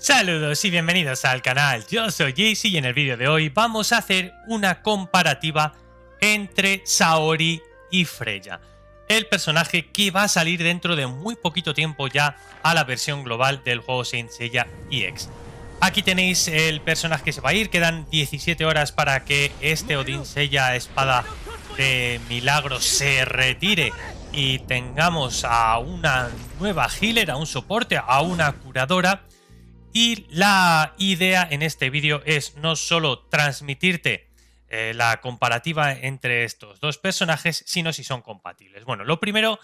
Saludos y bienvenidos al canal, yo soy Jace y en el vídeo de hoy vamos a hacer una comparativa entre Saori y Freya, el personaje que va a salir dentro de muy poquito tiempo ya a la versión global del juego Saint Seiya EX. Aquí tenéis el personaje que se va a ir, quedan 17 horas para que este Odin Seiya espada de milagro se retire y tengamos a una nueva healer, a un soporte, a una curadora. Y la idea en este vídeo es no solo transmitirte la comparativa entre estos dos personajes, sino si son compatibles. Bueno, lo primero,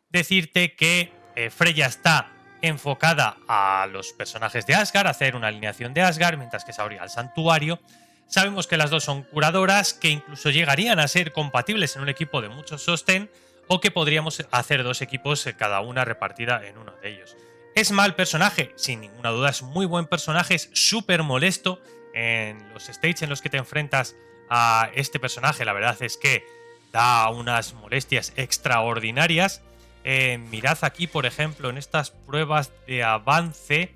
decirte que Freya está enfocada a los personajes de Asgard, a hacer una alineación de Asgard, mientras que Saori al santuario. Sabemos que las dos son curadoras, que incluso llegarían a ser compatibles en un equipo de muchos sostén, o que podríamos hacer dos equipos, cada una repartida en uno de ellos. ¿Es mal personaje? Sin ninguna duda, es muy buen personaje, es súper molesto en los stages en los que te enfrentas a este personaje. La verdad es que da unas molestias extraordinarias. Mirad aquí, por ejemplo, en estas pruebas de avance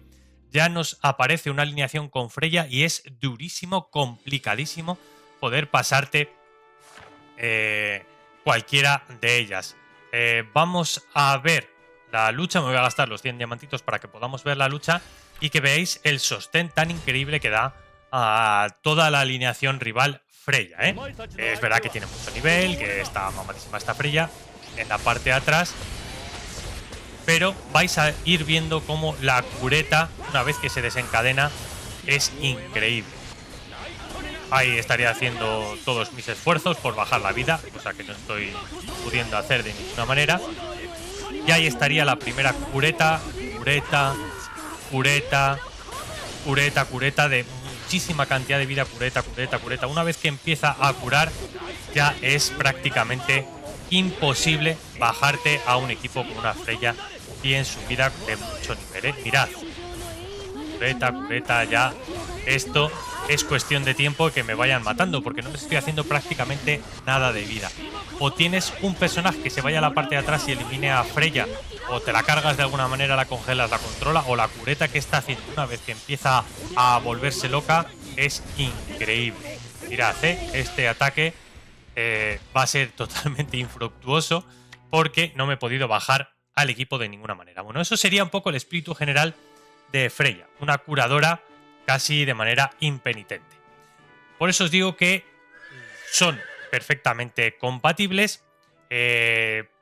ya nos aparece una alineación con Freya y es durísimo, complicadísimo poder pasarte cualquiera de ellas. Vamos a ver la lucha, me voy a gastar los 100 diamantitos para que podamos ver la lucha y que veáis el sostén tan increíble que da a toda la alineación rival Freya. Es verdad que tiene mucho nivel, que está mamadísima esta Freya en la parte de atrás, pero vais a ir viendo cómo la cureta, una vez que se desencadena, es increíble. Ahí estaría haciendo todos mis esfuerzos por bajar la vida, cosa que no estoy pudiendo hacer de ninguna manera. Y ahí estaría la primera cureta de muchísima cantidad de vida, cureta. Una vez que empieza a curar, ya es prácticamente imposible bajarte a un equipo con una Freya bien subida de mucho nivel. Mirad, cureta, ya esto es cuestión de tiempo que me vayan matando, porque no les estoy haciendo prácticamente nada de vida. O tienes un personaje que se vaya a la parte de atrás y elimine a Freya, o te la cargas de alguna manera, la congelas, la controla, o la cureta que está haciendo una vez que empieza a volverse loca es increíble. Mirad, este ataque va a ser totalmente infructuoso porque no me he podido bajar al equipo de ninguna manera. Bueno, eso sería un poco el espíritu general de Freya, una curadora casi de manera impenitente. Por eso os digo que son perfectamente compatibles.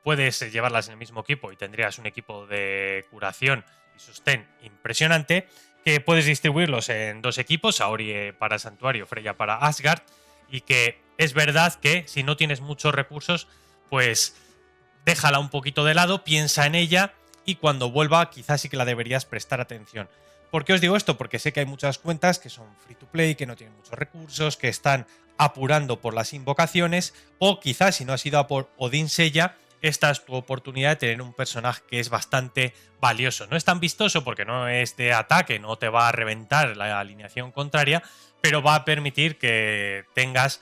Puedes llevarlas en el mismo equipo y tendrías un equipo de curación y sostén impresionante, que puedes distribuirlos en dos equipos, Saori para Santuario, Freya para Asgard, y que es verdad que si no tienes muchos recursos, pues déjala un poquito de lado, piensa en ella y cuando vuelva quizás sí que la deberías prestar atención. ¿Por qué os digo esto? Porque sé que hay muchas cuentas que son free to play, que no tienen muchos recursos, que están apurando por las invocaciones, o quizás si no has ido a por Odin Seiya, esta es tu oportunidad de tener un personaje que es bastante valioso. No es tan vistoso porque no es de ataque, no te va a reventar la alineación contraria, pero va a permitir que tengas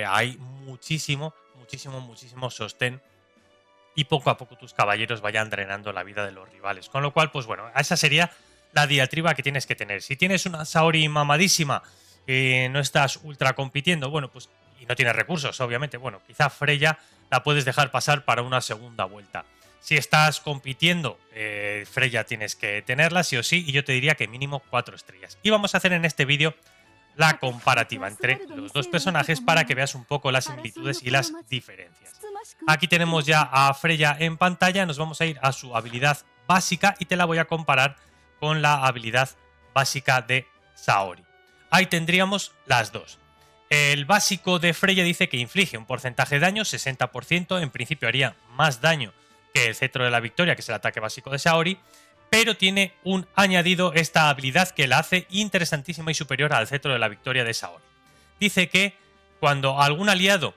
ahí muchísimo sostén y poco a poco tus caballeros vayan drenando la vida de los rivales. Con lo cual, pues bueno, esa sería la diatriba que tienes que tener. Si tienes una Saori mamadísima y no estás ultra compitiendo, bueno, pues y no tienes recursos, obviamente, bueno, quizá Freya la puedes dejar pasar para una segunda vuelta. Si estás compitiendo, Freya tienes que tenerla sí o sí, y yo te diría que mínimo 4 estrellas. Y vamos a hacer en este vídeo la comparativa entre los dos personajes para que veas un poco las similitudes y las diferencias. Aquí tenemos ya a Freya en pantalla, nos vamos a ir a su habilidad básica y te la voy a comparar con la habilidad básica de Saori. Ahí tendríamos las dos. El básico de Freya dice que inflige un porcentaje de daño, 60%, en principio haría más daño que el cetro de la victoria, que es el ataque básico de Saori, pero tiene un añadido esta habilidad que la hace interesantísima y superior al cetro de la victoria de Saori. Dice que cuando algún aliado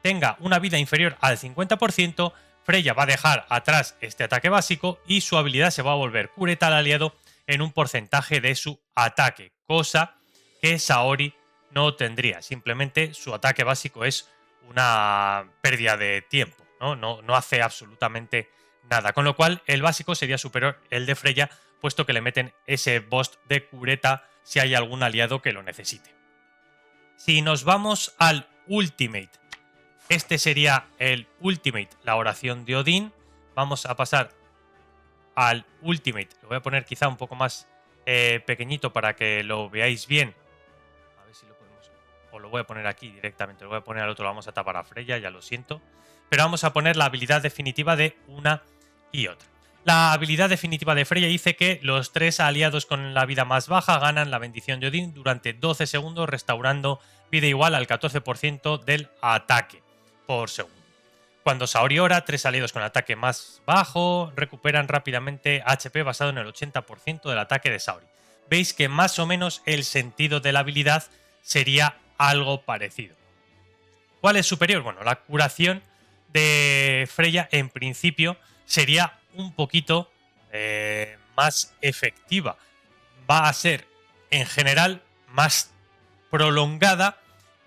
tenga una vida inferior al 50%, Freya va a dejar atrás este ataque básico y su habilidad se va a volver cureta al aliado en un porcentaje de su ataque, cosa que Saori no tendría. Simplemente su ataque básico es una pérdida de tiempo, no hace absolutamente nada. Con lo cual el básico sería superior el de Freya puesto que le meten ese burst de cureta si hay algún aliado que lo necesite. Si nos vamos al Ultimate, este sería el Ultimate, la oración de Odín. Vamos a pasar al Ultimate. Lo voy a poner quizá un poco más pequeñito para que lo veáis bien. A ver si lo podemos... O lo voy a poner aquí directamente. Lo voy a poner al otro. Lo vamos a tapar a Freya, ya lo siento. Pero vamos a poner la habilidad definitiva de una y otra. La habilidad definitiva de Freya dice que los 3 aliados con la vida más baja ganan la bendición de Odín durante 12 segundos, restaurando vida igual al 14% del ataque por segundo. Cuando Saori ora, 3 aliados con ataque más bajo recuperan rápidamente HP basado en el 80% del ataque de Saori. Veis que más o menos el sentido de la habilidad sería algo parecido. ¿Cuál es superior? Bueno, la curación de Freya en principio sería un poquito más efectiva. Va a ser en general más prolongada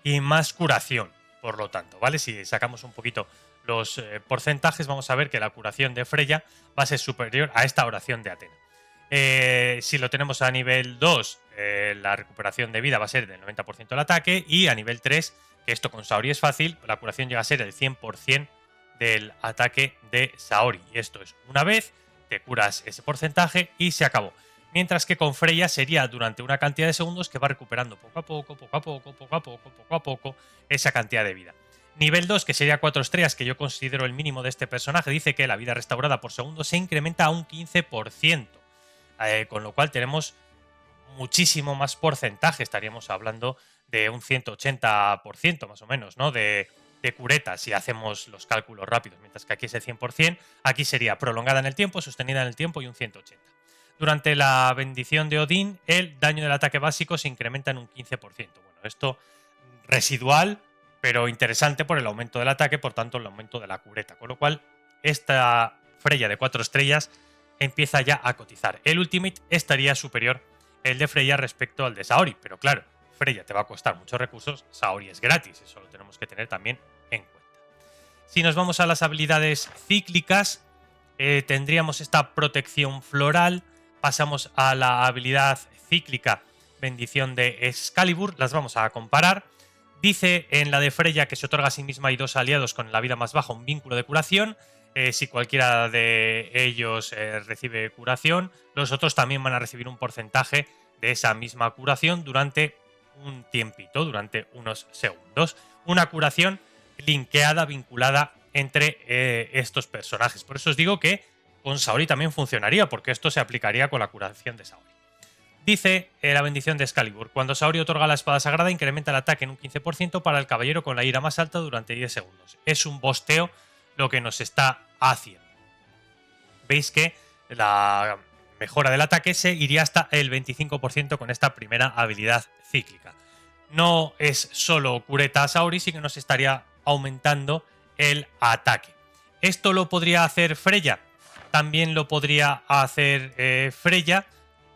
y más curación, por lo tanto, ¿vale? Si sacamos un poquito los porcentajes, vamos a ver que la curación de Freya va a ser superior a esta oración de Atena. Si lo tenemos a nivel 2, la recuperación de vida va a ser del 90% del ataque, y a nivel 3, que esto con Saori es fácil, la curación llega a ser el 100% del ataque de Saori. Y esto es una vez, te curas ese porcentaje y se acabó. Mientras que con Freya sería durante una cantidad de segundos que va recuperando poco a poco esa cantidad de vida. Nivel 2, que sería 4 estrellas, que yo considero el mínimo de este personaje, dice que la vida restaurada por segundo se incrementa a un 15%. Con lo cual tenemos muchísimo más porcentaje, estaríamos hablando de un 180% más o menos, ¿no? De cureta, si hacemos los cálculos rápidos, mientras que aquí es el 100%, aquí sería prolongada en el tiempo, sostenida en el tiempo y un 180%. Durante la bendición de Odín, el daño del ataque básico se incrementa en un 15%. Bueno, esto residual, pero interesante por el aumento del ataque, por tanto el aumento de la cureta, con lo cual esta Freya de 4 estrellas empieza ya a cotizar. El Ultimate estaría superior el de Freya respecto al de Saori, pero claro, Freya te va a costar muchos recursos, Saori es gratis, eso lo tenemos que tener también en cuenta. Si nos vamos a las habilidades cíclicas, tendríamos esta protección floral, pasamos a la habilidad cíclica bendición de Excalibur, las vamos a comparar. Dice en la de Freya que se otorga a sí misma y 2 aliados con la vida más baja un vínculo de curación. Si cualquiera de ellos recibe curación, los otros también van a recibir un porcentaje de esa misma curación durante un tiempito, durante unos segundos. Una curación linkeada, vinculada entre estos personajes. Por eso os digo que con Saori también funcionaría, porque esto se aplicaría con la curación de Saori. Dice la bendición de Excalibur: cuando Saori otorga la espada sagrada, incrementa el ataque en un 15% para el caballero con la ira más alta durante 10 segundos. Es un bosteo lo que nos está haciendo. Veis que la mejora del ataque se iría hasta el 25% con esta primera habilidad cíclica. No es solo cureta a Saori, sí que nos estaría aumentando el ataque. ¿Esto lo podría hacer Freya? También lo podría hacer Freya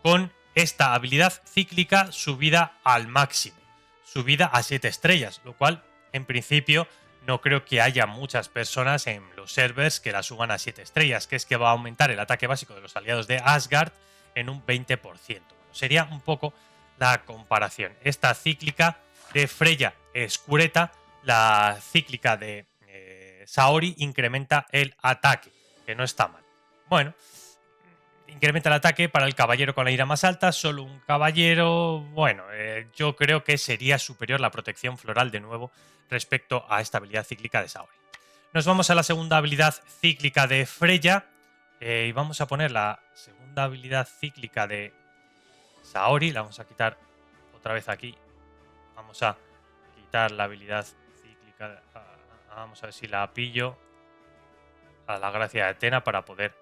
con esta habilidad cíclica subida al máximo, subida a 7 estrellas, lo cual en principio no creo que haya muchas personas en los servers que la suban a 7 estrellas, que es que va a aumentar el ataque básico de los aliados de Asgard en un 20%. Bueno, sería un poco la comparación. Esta cíclica de Freya es cureta, la cíclica de Saori incrementa el ataque, que no está mal. Bueno, incrementa el ataque para el caballero con la ira más alta, solo un caballero. Bueno, yo creo que sería superior la protección floral de nuevo respecto a esta habilidad cíclica de Saori. Nos vamos a la segunda habilidad cíclica de Freya y vamos a poner la segunda habilidad cíclica de Saori. La vamos a quitar otra vez aquí. Vamos a quitar la habilidad cíclica. Vamos a ver si la pillo a la gracia de Atena para poder...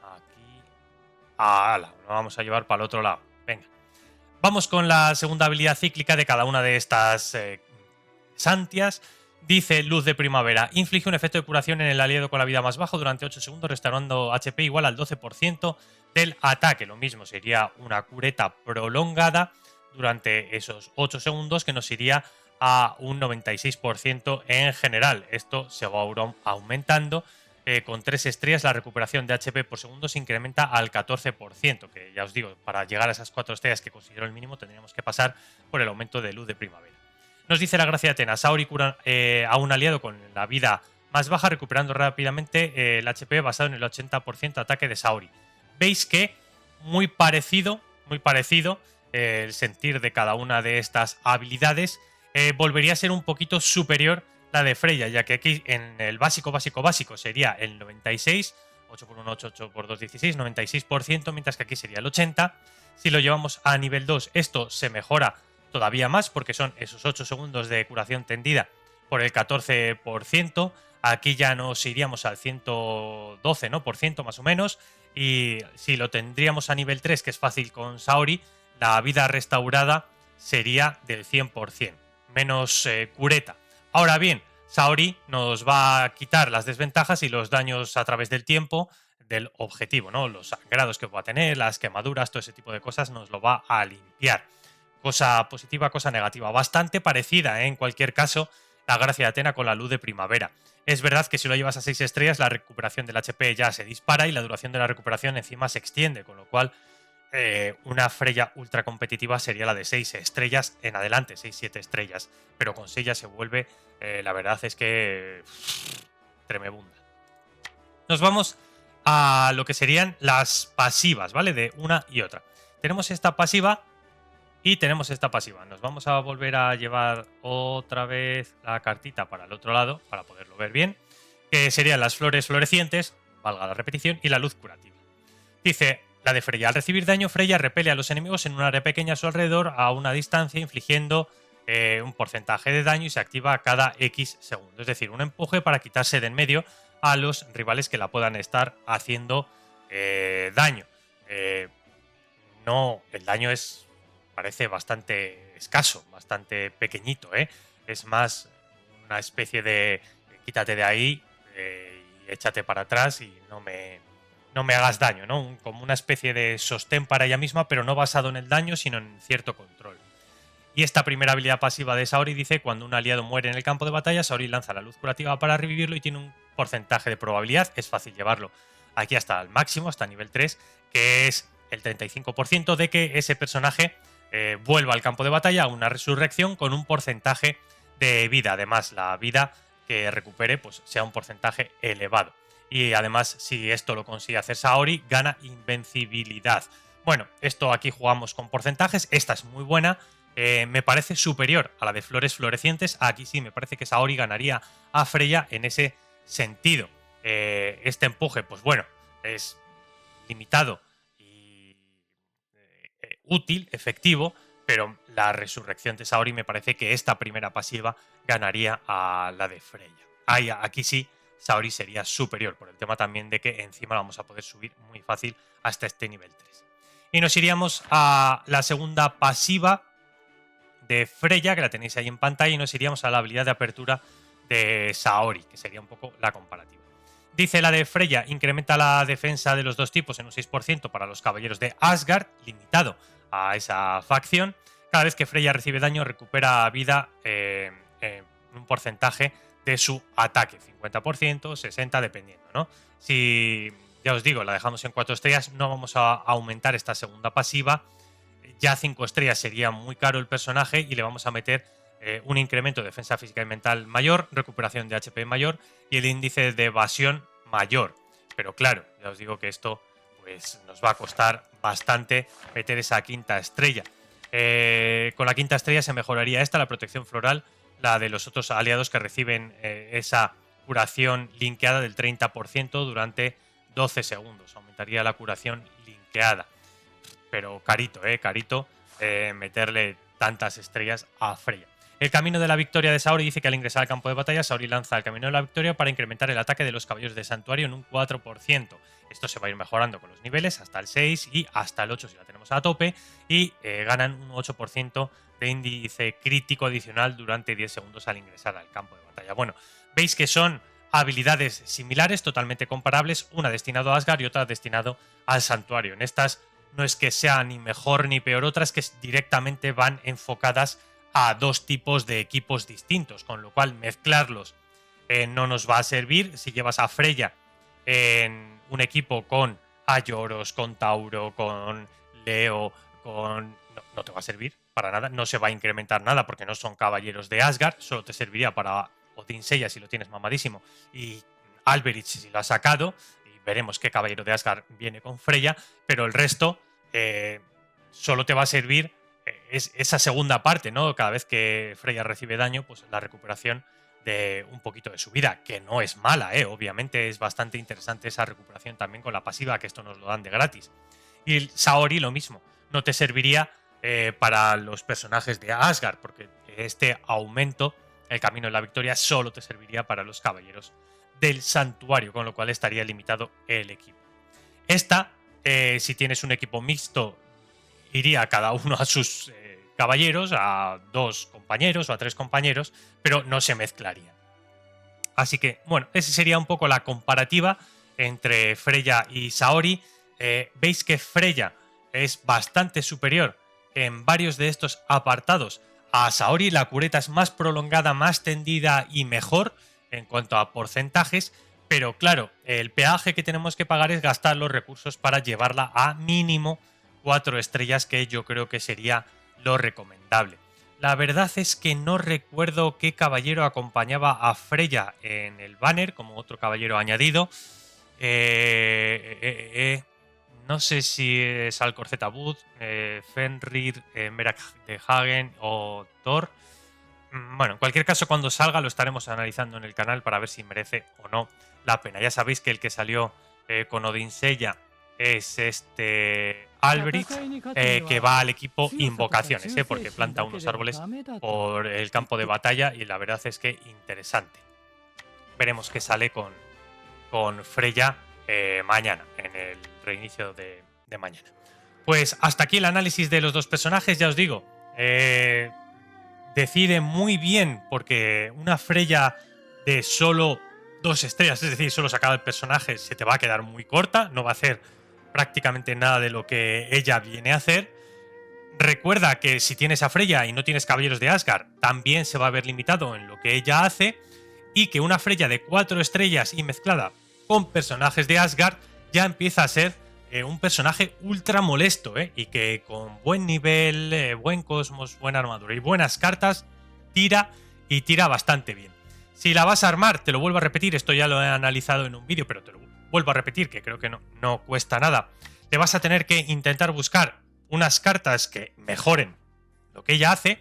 aquí. ¡Hala! Lo vamos a llevar para el otro lado. Venga. Vamos con la segunda habilidad cíclica de cada una de estas Santias. Dice Luz de Primavera: inflige un efecto de curación en el aliado con la vida más baja durante 8 segundos, restaurando HP igual al 12% del ataque. Lo mismo, sería una cureta prolongada durante esos 8 segundos que nos iría a un 96% en general. Esto se va aumentando con 3 estrellas la recuperación de HP por segundo se incrementa al 14%, que ya os digo, para llegar a esas 4 estrellas que considero el mínimo tendríamos que pasar por el aumento de luz de primavera. Nos dice la gracia de Atena, Saori cura a un aliado con la vida más baja, recuperando rápidamente el HP basado en el 80% de ataque de Saori. Veis que muy parecido el sentir de cada una de estas habilidades. Volvería a ser un poquito superior la de Freya, ya que aquí en el básico sería el 96, 8 por 1, 8, 8 por 2, 16, 96%, mientras que aquí sería el 80%. Si lo llevamos a nivel 2, esto se mejora todavía más, porque son esos 8 segundos de curación tendida por el 14%. Aquí ya nos iríamos al 112%, ¿no? Por ciento más o menos. Y si lo tendríamos a nivel 3, que es fácil con Saori, la vida restaurada sería del 100%, menos cureta. Ahora bien, Saori nos va a quitar las desventajas y los daños a través del tiempo del objetivo, ¿no? Los sangrados que pueda tener, las quemaduras, todo ese tipo de cosas nos lo va a limpiar. Cosa positiva, cosa negativa. Bastante parecida, ¿eh? En cualquier caso, la gracia de Atena con la luz de primavera. Es verdad que si lo llevas a 6 estrellas, la recuperación del HP ya se dispara y la duración de la recuperación encima se extiende, con lo cual una Freya ultra competitiva sería la de 6 estrellas en adelante, 6-7 estrellas. Pero con 6 ya se vuelve, la verdad es que tremebunda. Nos vamos a lo que serían las pasivas, ¿vale? De una y otra. Tenemos esta pasiva y tenemos esta pasiva. Nos vamos a volver a llevar otra vez la cartita para el otro lado, para poderlo ver bien, que serían las flores florecientes, valga la repetición, y la luz curativa. Dice la de Freya. Al recibir daño, Freya repele a los enemigos en un área pequeña a su alrededor a una distancia, infligiendo un porcentaje de daño y se activa cada X segundos. Es decir, un empuje para quitarse de en medio a los rivales que la puedan estar haciendo daño. No, el daño parece bastante escaso, bastante pequeñito, ¿eh? Es más una especie de quítate de ahí y échate para atrás y no me hagas daño, ¿no? Como una especie de sostén para ella misma, pero no basado en el daño, sino en cierto control. Y esta primera habilidad pasiva de Saori dice: cuando un aliado muere en el campo de batalla, Saori lanza la luz curativa para revivirlo y tiene un porcentaje de probabilidad, es fácil llevarlo aquí hasta el máximo, hasta nivel 3, que es el 35% de que ese personaje vuelva al campo de batalla a una resurrección con un porcentaje de vida. Además, la vida que recupere pues sea un porcentaje elevado. Y además, si esto lo consigue hacer Saori, gana invencibilidad. Bueno, esto aquí jugamos con porcentajes. Esta es muy buena. Me parece superior a la de flores florecientes. Aquí sí me parece que Saori ganaría a Freya en ese sentido. Este empuje, pues bueno, es limitado y útil, efectivo, pero la resurrección de Saori me parece que esta primera pasiva ganaría a la de Freya. Aquí sí, Saori sería superior, por el tema también de que encima la vamos a poder subir muy fácil hasta este nivel 3. Y nos iríamos a la segunda pasiva de Freya, que la tenéis ahí en pantalla, y nos iríamos a la habilidad de apertura de Saori, que sería un poco la comparativa. Dice la de Freya: incrementa la defensa de los dos tipos en un 6% para los caballeros de Asgard, limitado a esa facción. Cada vez que Freya recibe daño, recupera vida un porcentaje de su ataque, 50%, 60%, dependiendo, ¿no? Si, ya os digo, la dejamos en 4 estrellas, no vamos a aumentar esta segunda pasiva. Ya 5 estrellas sería muy caro el personaje y le vamos a meter un incremento de defensa física y mental mayor, recuperación de HP mayor y el índice de evasión mayor. Pero claro, ya os digo que esto pues, nos va a costar bastante meter esa quinta estrella. Con la quinta estrella se mejoraría esta, la protección floral, la de los otros aliados que reciben esa curación linkeada del 30% durante 12 segundos. Aumentaría la curación linkeada. Pero carito, carito meterle tantas estrellas a Freya. El camino de la victoria de Saori dice que al ingresar al campo de batalla, Saori lanza el camino de la victoria para incrementar el ataque de los caballeros de santuario en un 4%. Esto se va a ir mejorando con los niveles hasta el 6 y hasta el 8 si la tenemos a tope. Y ganan un 8% de índice crítico adicional durante 10 segundos al ingresar al campo de batalla. Bueno, veis que son habilidades similares, totalmente comparables, una destinado a Asgard y otra destinado al santuario. En estas no es que sea ni mejor ni peor, otras que directamente van enfocadas a dos tipos de equipos distintos, con lo cual mezclarlos no nos va a servir. Si llevas a Freya en un equipo con Aioros, con Tauro, con Leo, no te va a servir para nada, no se va a incrementar nada porque no son caballeros de Asgard, solo te serviría para Odin Seiya si lo tienes mamadísimo y Alberich si lo has sacado, y veremos qué caballero de Asgard viene con Freya, pero el resto solo te va a servir es esa segunda parte, ¿no? Cada vez que Freya recibe daño, pues la recuperación de un poquito de su vida, que no es mala, ¿eh? Obviamente es bastante interesante esa recuperación también con la pasiva, que esto nos lo dan de gratis. Y el Saori lo mismo, no te serviría para los personajes de Asgard, porque este aumento, el camino de la victoria, solo te serviría para los caballeros del santuario, con lo cual estaría limitado el equipo. Esta, si tienes un equipo mixto, iría cada uno a sus caballeros, a 2 compañeros o a 3 compañeros, pero no se mezclarían. Así que, bueno, esa sería un poco la comparativa entre Freya y Saori. Veis que Freya es bastante superior en varios de estos apartados a Saori. La cureta es más prolongada, más tendida y mejor en cuanto a porcentajes. Pero claro, el peaje que tenemos que pagar es gastar los recursos para llevarla a mínimo 4 estrellas, que yo creo que sería lo recomendable. La verdad es que no recuerdo qué caballero acompañaba a Freya en el banner como otro caballero añadido. No sé si es Alcor Zetabud, Fenrir, Merak de Hagen o Thor. Bueno, en cualquier caso, cuando salga lo estaremos analizando en el canal para ver si merece o no la pena. Ya sabéis que el que salió con Odin Seiya es este Alberich, que va al equipo Invocaciones, porque planta unos árboles por el campo de batalla y la verdad es que interesante. Veremos qué sale con Freya mañana, en el reinicio de mañana. Pues hasta aquí el análisis de los dos personajes, ya os digo. Decide muy bien, porque una Freya de solo 2 estrellas, es decir, solo sacado el personaje, se te va a quedar muy corta, no va a hacer prácticamente nada de lo que ella viene a hacer. Recuerda que si tienes a Freya y no tienes caballeros de Asgard, también se va a ver limitado en lo que ella hace, y que una Freya de 4 estrellas y mezclada con personajes de Asgard ya empieza a ser un personaje ultra molesto, y que con buen nivel, buen cosmos, buena armadura y buenas cartas, tira y tira bastante bien. Si la vas a armar, te lo vuelvo a repetir, esto ya lo he analizado en un vídeo, pero te lo vuelvo a repetir, que creo que no cuesta nada. Te vas a tener que intentar buscar unas cartas que mejoren lo que ella hace.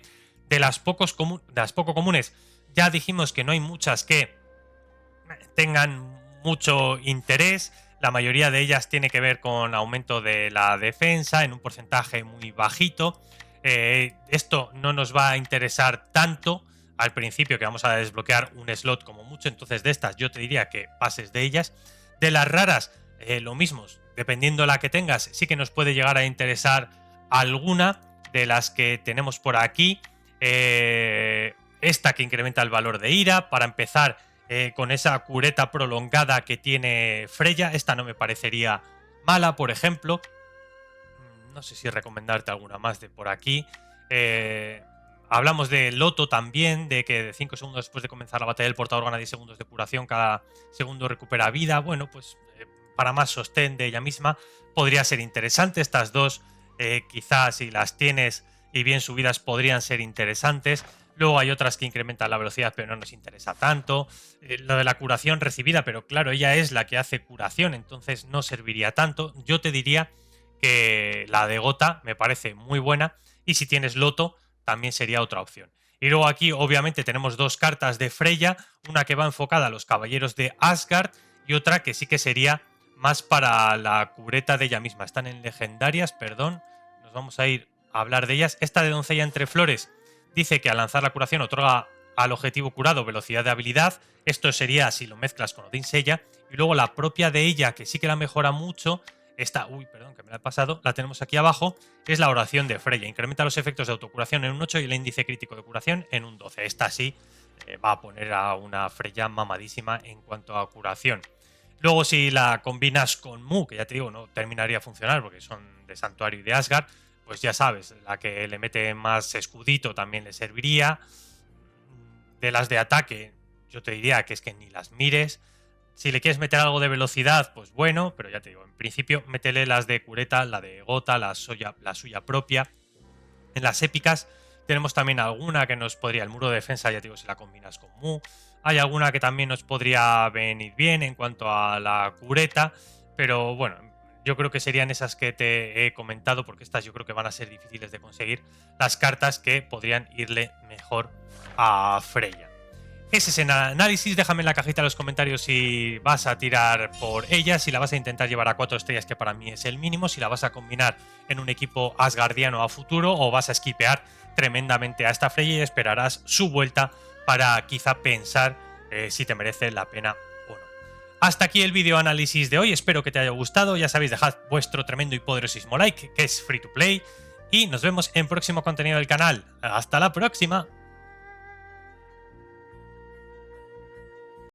De las poco comunes, ya dijimos que no hay muchas que tengan mucho interés. La mayoría de ellas tiene que ver con aumento de la defensa en un porcentaje muy bajito. Esto no nos va a interesar tanto al principio, que vamos a desbloquear un slot como mucho. Entonces, de estas yo te diría que pases de ellas. De las raras, lo mismo, dependiendo la que tengas, sí que nos puede llegar a interesar alguna de las que tenemos por aquí. Esta que incrementa el valor de ira, para empezar, con esa cureta prolongada que tiene Freya. Esta no me parecería mala, por ejemplo. No sé si recomendarte alguna más de por aquí. Hablamos de Loto también, de que de 5 segundos después de comenzar la batalla del portador gana 10 segundos de curación, cada segundo recupera vida. Bueno, pues para más sostén de ella misma podría ser interesante. Estas dos, quizás si las tienes y bien subidas, podrían ser interesantes. Luego hay otras que incrementan la velocidad, pero no nos interesa tanto. Lo de la curación recibida, pero claro, ella es la que hace curación, entonces no serviría tanto. Yo te diría que la de Gota me parece muy buena, y si tienes Loto también sería otra opción. Y luego aquí obviamente tenemos 2 cartas de Freya, una que va enfocada a los caballeros de Asgard y otra que sí que sería más para la cureta de ella misma. Están en legendarias, perdón, nos vamos a ir a hablar de ellas. Esta de Doncella entre Flores dice que al lanzar la curación otorga al objetivo curado velocidad de habilidad. Esto sería si lo mezclas con Odin Seiya. Y luego la propia de ella, que sí que la mejora mucho, esta, perdón, que me la he pasado, la tenemos aquí abajo, es la oración de Freya. Incrementa los efectos de autocuración en un 8 y el índice crítico de curación en un 12. Esta sí va a poner a una Freya mamadísima en cuanto a curación. Luego, si la combinas con Mu, que ya te digo, no terminaría a funcionar porque son de Santuario y de Asgard, pues ya sabes, la que le mete más escudito también le serviría. De las de ataque, yo te diría que es que ni las mires. Si le quieres meter algo de velocidad, pues bueno, pero ya te digo, en principio métele las de Cureta, la de Gota, la suya propia. En las épicas tenemos también alguna que nos podría, el muro de defensa, ya te digo, si la combinas con Mu. Hay alguna que también nos podría venir bien en cuanto a la Cureta, pero bueno, yo creo que serían esas que te he comentado, porque estas yo creo que van a ser difíciles de conseguir, las cartas que podrían irle mejor a Freya. Ese es el análisis, déjame en la cajita de los comentarios si vas a tirar por ella, si la vas a intentar llevar a 4 estrellas, que para mí es el mínimo, si la vas a combinar en un equipo asgardiano a futuro o vas a esquipear tremendamente a esta Freya y esperarás su vuelta para quizá pensar si te merece la pena o no. Hasta aquí el vídeo análisis de hoy, espero que te haya gustado, ya sabéis, dejad vuestro tremendo y poderosísimo like, que es free to play, y nos vemos en próximo contenido del canal. ¡Hasta la próxima!